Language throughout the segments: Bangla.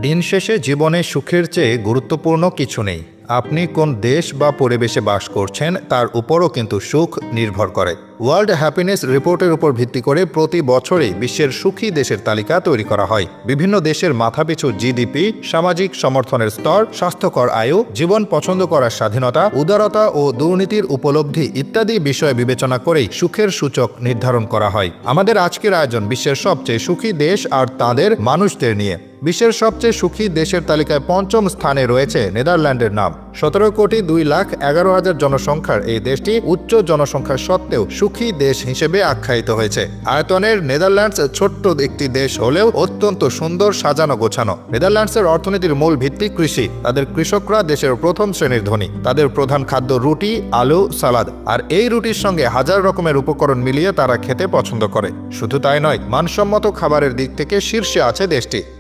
দিন শেষে জীবনে সুখের চেয়ে গুরুত্বপূর্ণ কিছু নেই। আপনি কোন দেশ বা পরিবেশে বাস করছেন তার উপরও কিন্তু সুখ নির্ভর করে। ওয়ার্ল্ড হ্যাপিনেস রিপোর্টের উপর ভিত্তি করে প্রতি বছরই বিশ্বের সুখী দেশের তালিকা তৈরি করা হয়। বিভিন্ন দেশের মাথাপিছু জিডিপি, সামাজিক সমর্থনের স্তর, স্বাস্থ্যকর আয়ু, জীবন পছন্দ করার স্বাধীনতা, উদারতা ও দুর্নীতির উপলব্ধি ইত্যাদি বিষয় বিবেচনা করেই সুখের সূচক নির্ধারণ করা হয়। আমাদের আজকের আয়োজন বিশ্বের সবচেয়ে সুখী দেশ আর তাদের মানুষদের নিয়ে। বিশ্বের সবচেয়ে সুখী দেশের তালিকায় পঞ্চম স্থানে রয়েছে নেদারল্যান্ডের নাম। 17,02,11,000 জনসংখ্যার এই দেশটি উচ্চ জনসংখ্যা সত্ত্বেও সুখী দেশ হিসেবে আখ্যায়িত হয়েছে। আয়তনের নেদারল্যান্ডস ছোট্ট একটি দেশ হলেও অত্যন্ত সুন্দর, সাজানো গোছানো। নেদারল্যান্ডসের অর্থনীতির মূল ভিত্তি কৃষি। তাদের কৃষকরা দেশের প্রথম শ্রেণীর ধনী। তাদের প্রধান খাদ্য রুটি, আলু, সালাদ। আর এই রুটির সঙ্গে হাজার রকমের উপকরণ মিলিয়ে তারা খেতে পছন্দ করে। শুধু তাই নয়, মানসম্মত খাবারের দিক থেকে শীর্ষে আছে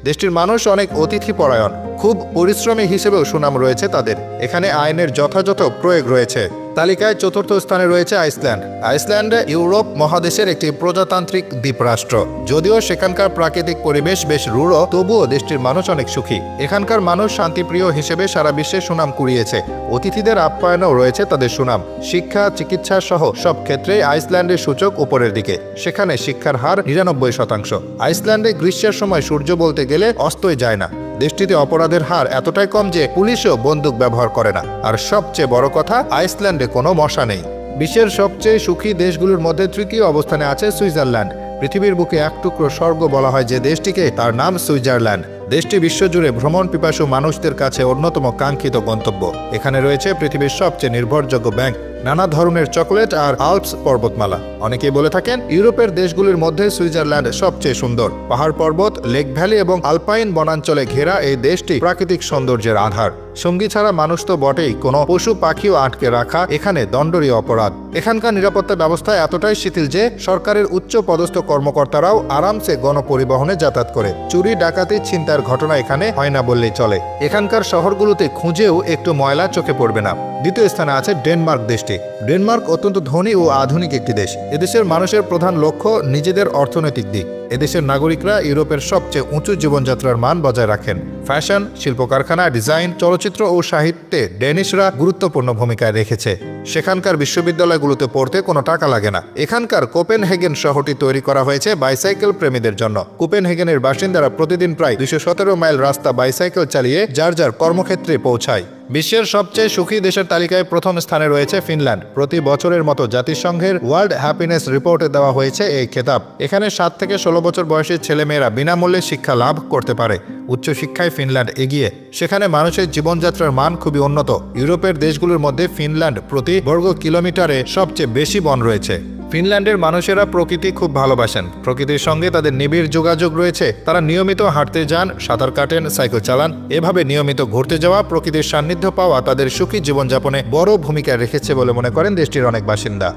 দেশটির মানুষ অনেক অতিথিপরায়ণ, খুব পরিশ্রমী হিসেবেও সুনাম রয়েছে তাদের। এখানে আইনের যথাযথ প্রয়োগ রয়েছে। তালিকায় চতুর্থ স্থানে রয়েছে আইসল্যান্ড। আইসল্যান্ড ইউরোপ মহাদেশের একটি প্রজাতান্ত্রিক দ্বীপরাষ্ট্র। যদিও সেখানকার প্রাকৃতিক পরিবেশ বেশ রূঢ়, তবুও দেশটির মানুষ অনেক সুখী। এখানকার মানুষ শান্তিপ্রিয় হিসেবে সারা বিশ্বে সুনাম কুড়িয়েছে। অতিথিদের আপ্যায়নেও রয়েছে তাদের সুনাম। শিক্ষা, চিকিৎসা সহ সব ক্ষেত্রেই আইসল্যান্ডের সূচক উপরের দিকে। সেখানে শিক্ষার হার 99%। আইসল্যান্ডে গ্রীষ্মের সময় সূর্য বলতে গেলে অস্তই যায় না। দেশটিতে অপরাধের হার এতটাই কম যে পুলিশও বন্দুক ব্যবহার করে না। আর সবচেয়ে বড় কথা, আইসল্যান্ডে কোনো মশা নেই। বিশ্বের সবচেয়ে সুখী দেশগুলোর মধ্যে তৃতীয় অবস্থানে আছে সুইজারল্যান্ড। পৃথিবীর বুকে এক টুকরো স্বর্গ বলা হয় যে দেশটিকে, তার নাম সুইজারল্যান্ড। দেশটি বিশ্বজুড়ে ভ্রমণ পিপাসু মানুষদের কাছে অন্যতম কাঙ্ক্ষিত গন্তব্য। এখানে রয়েছে পৃথিবীর সবচেয়ে নির্ভরযোগ্য ব্যাংক, নানা ধরনের চকোলেট আর আল্পস পর্বতমালা। অনেকেই বলে থাকেন ইউরোপের দেশগুলির মধ্যে সুইজারল্যান্ড সবচেয়ে সুন্দর। পাহাড় পর্বত, লেক ভ্যালি এবং আলপাইন বনাঞ্চলে ঘেরা এই দেশটি প্রাকৃতিক সৌন্দর্যের আধার। সঙ্গী ছাড়া মানুষ তো বটেই, কোনো পশু পাখিও আটকে রাখা এখানে দণ্ডনীয় অপরাধ। এখানকার নিরাপত্তা ব্যবস্থা এতটাই শিথিল যে সরকারের উচ্চ পদস্থ কর্মকর্তারাও আরামসে গণপরিবহনে যাতায়াত করে। চুরি, ডাকাতি, ছিনতাইয়ের ঘটনা এখানে হয় না বললেই চলে। এখানকার শহরগুলোতে খুঁজেও একটু ময়লা চোখে পড়বে না। দ্বিতীয় স্থানে আছে ডেনমার্ক দেশটি। ডেনমার্ক অত্যন্ত ধনী ও আধুনিক একটি দেশ। এদেশের মানুষের প্রধান লক্ষ্য নিজেদের অর্থনৈতিক দিক। এদেশের নাগরিকরা ইউরোপের সবচেয়ে উঁচু জীবনযাত্রার মান বজায় রাখেন। ফ্যাশন, শিল্প কারখানা, ডিজাইন, চলচ্চিত্র ও সাহিত্যে ডেনিশরা গুরুত্বপূর্ণ ভূমিকায় রেখেছে। সেখানকার বিশ্ববিদ্যালয়গুলোতে পড়তে কোনো টাকা লাগে না। এখানকার কোপেনহেগেন শহরটি তৈরি করা হয়েছে বাইসাইকেল প্রেমীদের জন্য। কোপেনহেগেনের বাসিন্দারা প্রতিদিন প্রায় 217 মাইল রাস্তা বাইসাইকেল চালিয়ে যার যার কর্মক্ষেত্রে পৌঁছায়। বিশ্বের সবচেয়ে সুখী দেশের তালিকায় প্রথম স্থানে রয়েছে ফিনল্যান্ড। প্রতি বছরের মতো জাতিসংঘের ওয়ার্ল্ড হ্যাপিনেস রিপোর্টে দেওয়া হয়েছে এই খেতাব। এখানে 7 থেকে 16 বছর বয়সী ছেলেমেয়েরা বিনামূল্যে শিক্ষা লাভ করতে পারে। উচ্চশিক্ষায় ফিনল্যান্ড এগিয়ে। সেখানে মানুষের জীবনযাত্রার মান খুবই উন্নত। ইউরোপের দেশগুলোর মধ্যে ফিনল্যান্ড প্রতি বর্গ কিলোমিটারে সবচেয়ে বেশি বন রয়েছে। ফিনল্যান্ডের মানুষেরা প্রকৃতি খুব ভালোবাসেন। প্রকৃতির সঙ্গে তাদের নিবিড় যোগাযোগ রয়েছে। তারা নিয়মিত হাঁটতে যান, সাঁতার কাটেন, সাইকেল চালান। এভাবে নিয়মিত ঘুরতে যাওয়া, প্রকৃতির সান্নিধ্য পাওয়া তাদের সুখী জীবনযাপনে বড় ভূমিকা রেখেছে বলে মনে করেন দেশটির অনেক বাসিন্দা।